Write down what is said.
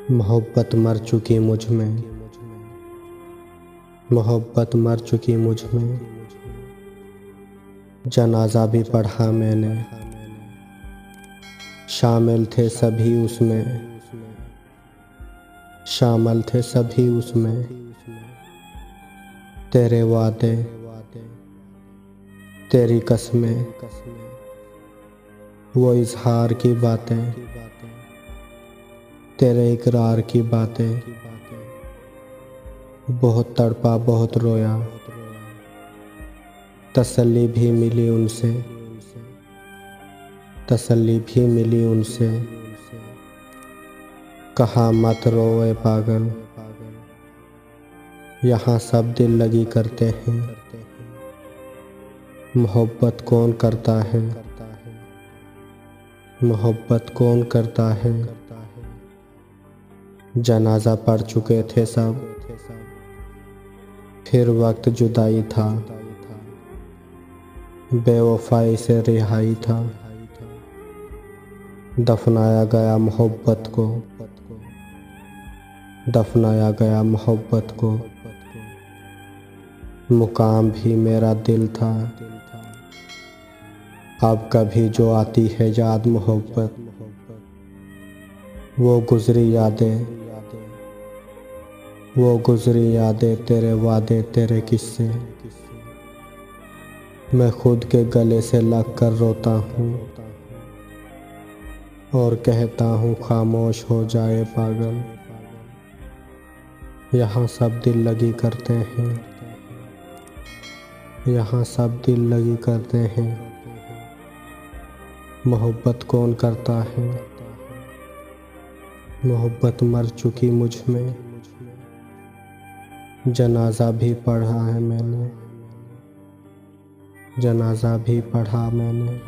मोहब्बत मर चुकी मुझ में, मोहब्बत मर चुकी मुझ में। जनाजा भी पढ़ा मैंने, शामिल थे सभी उसमें, शामिल थे सभी उसमें। तेरे वादे, तेरी कसमें, वो इजहार की बातें, तेरे इकरार की बातें। बहुत तड़पा, बहुत रोया, तसल्ली भी मिली उनसे, तसल्ली भी मिली उनसे। कहा मत रो ए पागल, यहाँ सब दिल लगी करते हैं। मोहब्बत कौन करता है, मोहब्बत कौन करता है। जनाजा पढ़ चुके थे सब, फिर वक्त जुदाई था, बेवफाई से रिहाई था। दफनाया गया मोहब्बत को, दफनाया गया मोहब्बत को। मुकाम भी मेरा दिल था, अब कभी जो आती है याद मोहब्बत, वो गुजरी यादें, वो गुजरी यादें। तेरे वादे, तेरे किस्से, मैं खुद के गले से लग कर रोता हूँ और कहता हूँ खामोश हो जाए पागल। यहाँ सब दिल लगी करते हैं, यहाँ सब दिल लगी करते हैं। मोहब्बत कौन करता है, मोहब्बत मर चुकी मुझ में। जनाजा भी पढ़ा है मैंने, जनाजा भी पढ़ा मैंने।